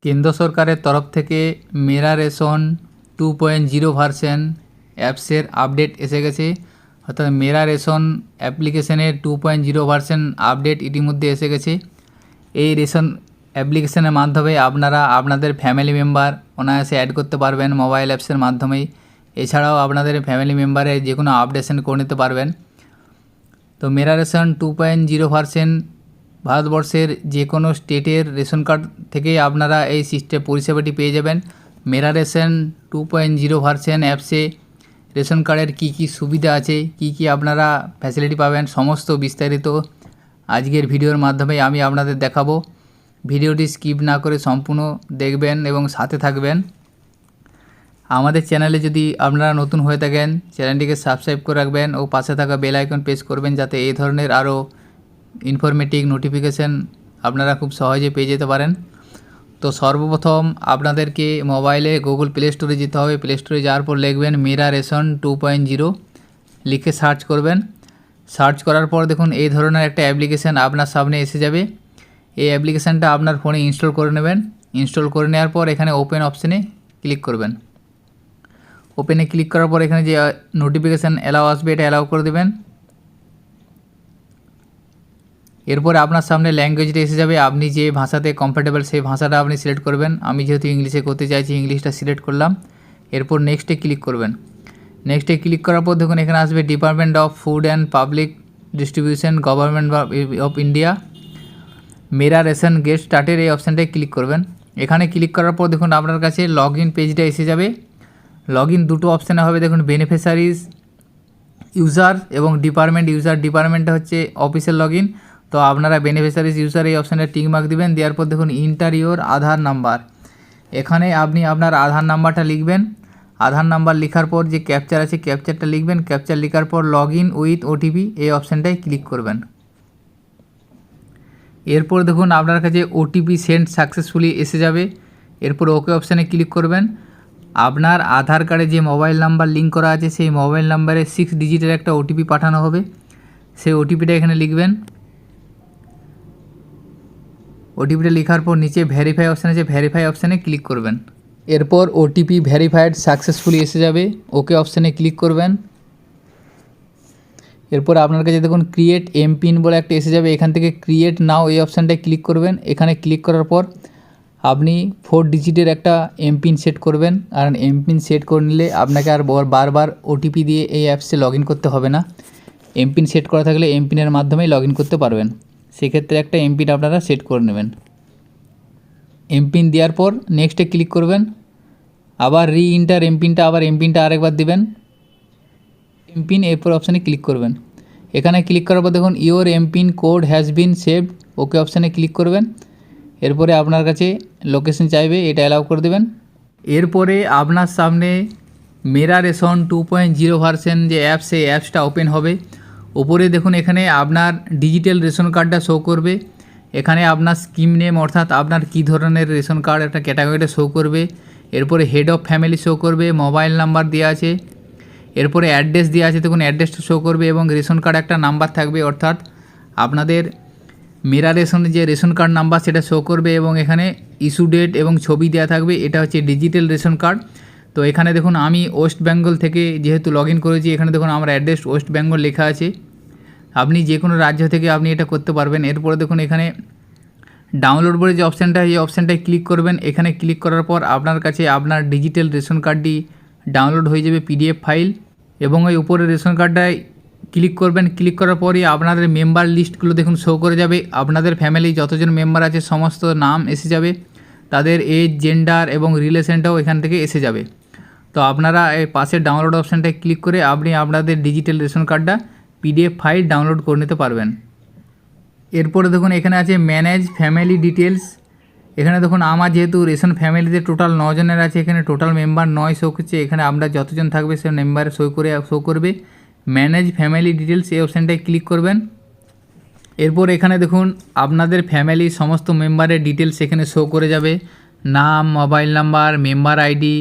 কেন্দ্র সরকারের তরফ থেকে মেরা রেশন 2.0 ভার্সন অ্যাপসের আপডেট এসে গেছে। অর্থাৎ মেরা রেশন অ্যাপ্লিকেশনের 2.0 ভার্সন আপডেট ইতিমধ্যে এসে গেছে। এই রেশন অ্যাপ্লিকেশনের মাধ্যমে আপনারা আপনাদের ফ্যামিলি মেম্বার অনায়াসে অ্যাড করতে পারবেন মোবাইল অ্যাপসের মাধ্যমেই। এছাড়াও আপনাদের ফ্যামিলি মেম্বারের যে কোনো আপডেশন করে নিতে পারবেন। তো মেরা রেশন 2.0 ভার্সন ভারতবর্ষের যে কোনো স্টেটের রেশন কার্ড থেকেই আপনারা এই সিস্টেম পরিষেবাটি পেয়ে যাবেন। মেরা রেশন 2.0 ভার্সন অ্যাপসে রেশন কার্ডের কী কী সুবিধা আছে, কী আপনারা ফ্যাসিলিটি পাবেন, সমস্ত বিস্তারিত আজকের ভিডিওর মাধ্যমে আমি আপনাদের দেখাবো। ভিডিওটি স্কিপ না করে সম্পূর্ণ দেখবেন এবং সাথে থাকবেন। আমাদের চ্যানেলে যদি আপনারা নতুন হয়ে থাকেন চ্যানেলটিকে সাবস্ক্রাইব করে রাখবেন ও পাশে থাকা বেল আইকন প্রেস করবেন, যাতে এই ধরনের আরও ইনফরমেটিভ নোটিফিকেশান আপনারা খুব সহজে পেয়ে যেতে পারেন। তো সর্বপ্রথম আপনাদেরকে মোবাইলে গুগল প্লে স্টোরে যেতে হবে। প্লে স্টোরে যাওয়ার পর লিখবেন মেরা রেশন 2.0, লিখে সার্চ করবেন। সার্চ করার পর দেখুন এই ধরনের একটা অ্যাপ্লিকেশান আপনার সামনে এসে যাবে। এই অ্যাপ্লিকেশানটা আপনার ফোনে ইনস্টল করে নেবেন। ইনস্টল করে নেওয়ার পর এখানে ওপেন অপশানে ক্লিক করবেন। ওপেনে ক্লিক করার পর এখানে যে নোটিফিকেশান অ্যালাউ আসবে এটা অ্যালাউ করে দেবেন। এরপর আপনার সামনে ল্যাঙ্গুয়েজটা এসে যাবে। আপনি যে ভাষাতে কমফোর্টেবল সেই ভাষাটা আপনি সিলেক্ট করবেন। আমি যেহেতু ইংলিশে করতে চাইছি ইংলিশটা সিলেক্ট করলাম। এরপর নেক্সটে ক্লিক করবেন। নেক্সটে ক্লিক করার পর দেখুন এখানে আসবে department of food and public distribution, government of India, Mera ration get স্টার্টের এই অপশানটায় ক্লিক করবেন। এখানে ক্লিক করার পর দেখুন আপনার কাছে লগ ইন পেজটা এসে যাবে। লগ ইন দুটো অপশানে হবে, দেখুন বেনিফিশিয়ারিজ ইউজার এবং ডিপার্টমেন্ট ইউজার। ডিপার্টমেন্টটা হচ্ছে অফিসের লগ ইন। তো আপনারা বেনিফিশিয়ারিজ ইউজার এই অপশানে টিক মার্ক দিবেন। দেওয়ার পর দেখুন ইন্টার ইওর আধার নাম্বার, এখানে আপনি আপনার আধার নাম্বারটা লিখবেন। আধার নাম্বার লেখার পর যে ক্যাপচার আছে ক্যাপচারটা লিখবেন। ক্যাপচার লেখার পর লগ ইন উইথ ওটিপি এই অপশানটায় ক্লিক করবেন। এরপর দেখুন আপনার কাছে ওটিপি সেন্ড সাকসেসফুলি এসে যাবে। এরপর ওকে অপশানে ক্লিক করবেন। আপনার আধার কার্ডে যে মোবাইল নাম্বার লিঙ্ক করা আছে সেই মোবাইল নাম্বারে 6 ডিজিটের একটা ওটিপি পাঠানো হবে। সেই ওটিপিটা এখানে লিখবেন। ওটিপিটা লেখার পর নিচে ভেরিফাই অপশান আছে, ভেরিফাই অপশানে ক্লিক করবেন। এরপর ওটিপি ভেরিফাইড সাকসেসফুলি এসে যাবে। ওকে অপশানে ক্লিক করবেন। এরপর আপনার কাছে দেখুন ক্রিয়েট এমপিন বলে একটা এসে যাবে। এখান থেকে ক্রিয়েট নাও এই অপশানটায় ক্লিক করবেন। এখানে ক্লিক করার পর আপনি 4 ডিজিটের একটা এমপিন সেট করবেন। আর এমপিন সেট করে নিলে আপনাকে আর বারবার ওটিপি দিয়ে এই অ্যাপসে লগ ইন করতে হবে না। এমপিন সেট করা থাকলে এমপিনের মাধ্যমেই লগ ইন করতে পারবেন। সেক্ষেত্রে একটা এমপিন আপনারা সেট করে নেবেন। এমপিন দেওয়ার পর নেক্সটে ক্লিক করবেন। আবার রিইন্টার এমপিনটা, আবার এমপিনটা আরেকবার দিবেন। এমপিন এরপর অপশানে ক্লিক করবেন। এখানে ক্লিক করার পর দেখুন your MPIN code has been saved, okay অপশানে ক্লিক করবেন। এরপরে আপনার কাছে লোকেশন চাইবে, এটা অ্যালাউ করে দেবেন। এরপরে আপনার সামনে মেরা রেশন 2.0 ভার্সন যে অ্যাপস সেই অ্যাপসটা ওপেন হবে। ওপরে দেখুন এখানে আপনার ডিজিটাল রেশন কার্ডটা শো করবে। এখানে আপনার স্কিম নেম অর্থাৎ আপনার কী ধরনের রেশন কার্ড একটা ক্যাটাগরিটা শো করবে। এরপরে হেড অফ ফ্যামিলি শো করবে, মোবাইল নাম্বার দেওয়া আছে। এরপরে অ্যাড্রেস দেওয়া আছে, দেখুন অ্যাড্রেসটা শো করবে এবং রেশন কার্ড একটা নাম্বার থাকবে, অর্থাৎ আপনাদের মেরা রেশনের যে রেশন কার্ড নাম্বার সেটা শো করবে এবং এখানে ইস্যু ডেট এবং ছবি দেওয়া থাকবে। এটা হচ্ছে ডিজিটাল রেশন কার্ড। তো এখানে দেখুন আমি ওয়েস্ট বেঙ্গল থেকে যেহেতু লগ ইন করেছি, এখানে দেখুন আমার অ্যাড্রেস ওয়েস্ট বেঙ্গল লেখা আছে। আপনি যে কোনো রাজ্য থেকে আপনি এটা করতে পারবেন। এরপরে দেখুন এখানে ডাউনলোড বলে যে অপশানটা, এই অপশানটায় ক্লিক করবেন। এখানে ক্লিক করার পর আপনার কাছে আপনার ডিজিটাল রেশন কার্ডটি ডাউনলোড হয়ে যাবে পিডিএফ ফাইল, এবং ওই উপরে রেশন কার্ডটায় ক্লিক করবেন। ক্লিক করার পরই আপনাদের মেম্বার লিস্টগুলো দেখুন শো করে যাবে। আপনাদের ফ্যামিলি যতজন মেম্বার আছে সমস্ত নাম এসে যাবে, তাদের এজ, জেন্ডার এবং রিলেশনটাও এখান থেকে এসে যাবে। তো আপনারা এই পাশের ডাউনলোড অপশানটায় ক্লিক করে আপনি আপনাদের ডিজিটাল রেশন কার্ডটা পিডিএফ ফাইল ডাউনলোড করে নিতে পারবেন। এরপরে দেখুন এখানে আছে ম্যানেজ ফ্যামিলি ডিটেলস। এখানে দেখুন আমার যেহেতু রেশন ফ্যামিলিতে টোটাল 9 জনের আছে, এখানে টোটাল মেম্বার 9 শো করছে। এখানে আমরা যতজন থাকবে সে মেম্বারে শো করবে। ম্যানেজ ফ্যামিলি ডিটেলস এই অপশানটায় ক্লিক করবেন। এরপর এখানে দেখুন আপনাদের ফ্যামিলির সমস্ত মেম্বারের ডিটেলস এখানে শো করে যাবে, নাম, মোবাইল নাম্বার, মেম্বার আইডি,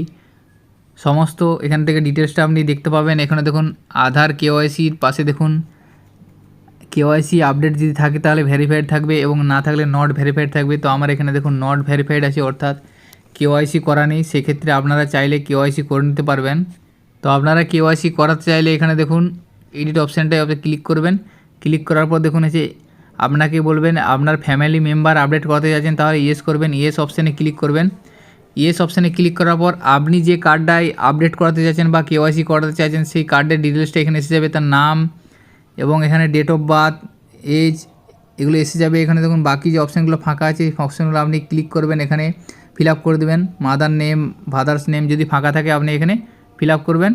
সমস্ত এখান থেকে ডিটেলসটা আপনি দেখতে পাবেন। এখানে দেখুন আধার কেওয়াইসির পাশে দেখুন কেওয়াইসি আপডেট যদি থাকে তাহলে ভেরিফাইড থাকবে এবং না থাকলে নট ভেরিফাইড থাকবে। তো আমার এখানে দেখুন নট ভেরিফাইড আছে, অর্থাৎ কেওয়াইসি করা নেই। সেক্ষেত্রে আপনারা চাইলে কেওয়াইসি করে নিতে পারবেন। তো আপনারা কেওয়াইসি করাতে চাইলে এখানে দেখুন এডিট অপশানটায় আপনি ক্লিক করবেন। ক্লিক করার পর দেখুন হচ্ছে আপনাকে বলবেন আপনার ফ্যামিলি মেম্বার আপডেট করাতে যাচ্ছেন, তাহলে ইয়েস করবেন। ইয়েস অপশানে ক্লিক করবেন। ইয়েস অপশানে ক্লিক করার পর আপনি যে কার্ডটাই আপডেট করাতে চাইছেন বা কেওয়াইসি করাতে চাইছেন সেই কার্ডের ডিটেলসটা এখানে এসে যাবে, তার নাম এবং এখানে ডেট অফ বার্থ, এজ, এগুলো এসে যাবে। এখানে দেখুন বাকি যে অপশানগুলো ফাঁকা আছে এই অপশানগুলো আপনি ক্লিক করবেন, এখানে ফিল আপ করে দেবেন। মাদার নেম, ফাদার্স নেম যদি ফাঁকা থাকে আপনি এখানে ফিল আপ করবেন।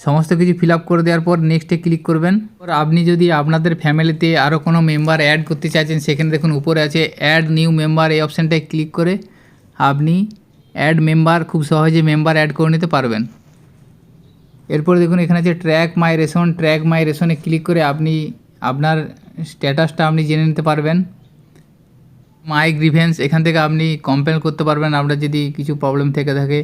সমস্ত কিছু ফিল আপ করে দেওয়ার পর নেক্সটে ক্লিক করবেন। আপনি যদি আপনাদের ফ্যামিলিতে আরও কোনো মেম্বার অ্যাড করতে চাইছেন সেখানে দেখুন উপরে আছে অ্যাড নিউ মেম্বার, এই অপশানটায় ক্লিক করে আপনি অ্যাড মেম্বার খুব সহজে মেম্বার অ্যাড করে নিতে পারবেন। এরপর দেখুন এখানে আছে ট্র্যাক মাই রেশন। ট্র্যাক মাই রেশনে ক্লিক করে আপনি আপনার স্ট্যাটাসটা আপনি জেনে নিতে পারবেন। মাই গ্রিভেন্স, এখান থেকে আপনি কমপ্লেন করতে পারবেন আপনার যদি কিছু প্রবলেম থেকে থাকে।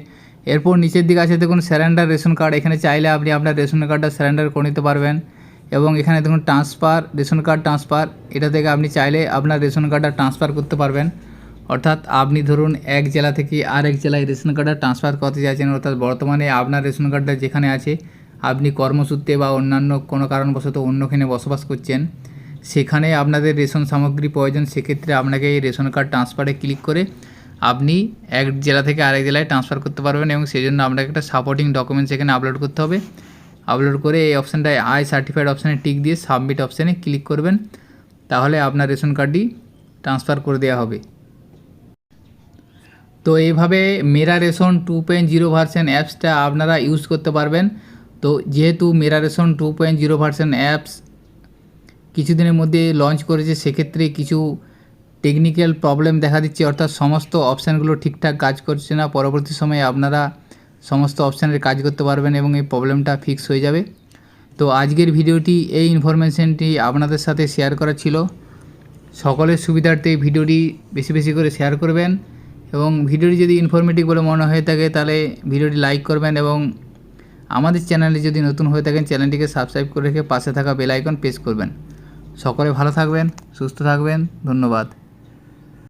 এরপর নিচের দিকে আছে দেখুন স্যারেন্ডার রেশন কার্ড, এখানে চাইলে আপনি আপনার রেশন কার্ডটা স্যারেন্ডার করে নিতে পারবেন। এবং এখানে দেখুন ট্রান্সফার, রেশন কার্ড ট্রান্সফার, এটা থেকে আপনি চাইলে আপনার রেশন কার্ডটা ট্রান্সফার করতে পারবেন। অর্থাৎ আপনি ধরুন এক জেলা থেকে আরেক জেলায় রেশন কার্ডটা ট্রান্সফার করতে চাইছেন, অর্থাৎ বর্তমানে আপনার রেশন কার্ডটা যেখানে আছে আপনি কর্মসূত্রে বা অন্যান্য কোনো কারণবশত অন্যখানে বসবাস করছেন, সেখানে আপনাদের রেশন সামগ্রী প্রয়োজন। সেক্ষেত্রে আপনাকে এই রেশন কার্ড ট্রান্সফারে ক্লিক করে আপনি এক জেলা থেকে আরেক জেলায় ট্রান্সফার করতে পারবেন এবং সেই জন্য আপনাকে একটা সাপোর্টিং ডকুমেন্টস এখানে আপলোড করতে হবে। আপলোড করে এই অপশানটায় আই সার্টিফাইড অপশানে টিক দিয়ে সাবমিট অপশানে ক্লিক করবেন, তাহলে আপনার রেশন কার্ডটি ট্রান্সফার করে দেওয়া হবে। তো এইভাবে মেরা রেশন 2.0 ভার্সন অ্যাপসটা আপনারা ইউজ করতে পারবেন। তো যেহেতু মেরা রেশন 2.0 ভার্সন অ্যাপস কিছুদিনের মধ্যে লঞ্চ করেছে, সেক্ষেত্রে কিছু টেকনিক্যাল প্রবলেম দেখা দিচ্ছে, অর্থাৎ সমস্ত অপশানগুলো ঠিকঠাক কাজ করছে না। পরবর্তী সময়ে আপনারা সমস্ত অপশানের কাজ করতে পারবেন এবং এই প্রবলেমটা ফিক্স হয়ে যাবে। তো আজকের ভিডিওটি এই ইনফরমেশনটি আপনাদের সাথে শেয়ার করা ছিল। সকলের সুবিধার্থে এই ভিডিওটি বেশি বেশি করে শেয়ার করবেন এবং ভিডিওটি যদি ইনফরমেটিভ বলে মনে হয়ে থাকে তাহলে ভিডিওটি লাইক করবেন এবং আমাদের চ্যানেলে যদি নতুন হয়ে থাকেন চ্যানেলটিকে সাবস্ক্রাইব করে রেখে পাশে থাকা বেল আইকন প্রেস করবেন। সকলে ভালো থাকবেন, সুস্থ থাকবেন, ধন্যবাদ।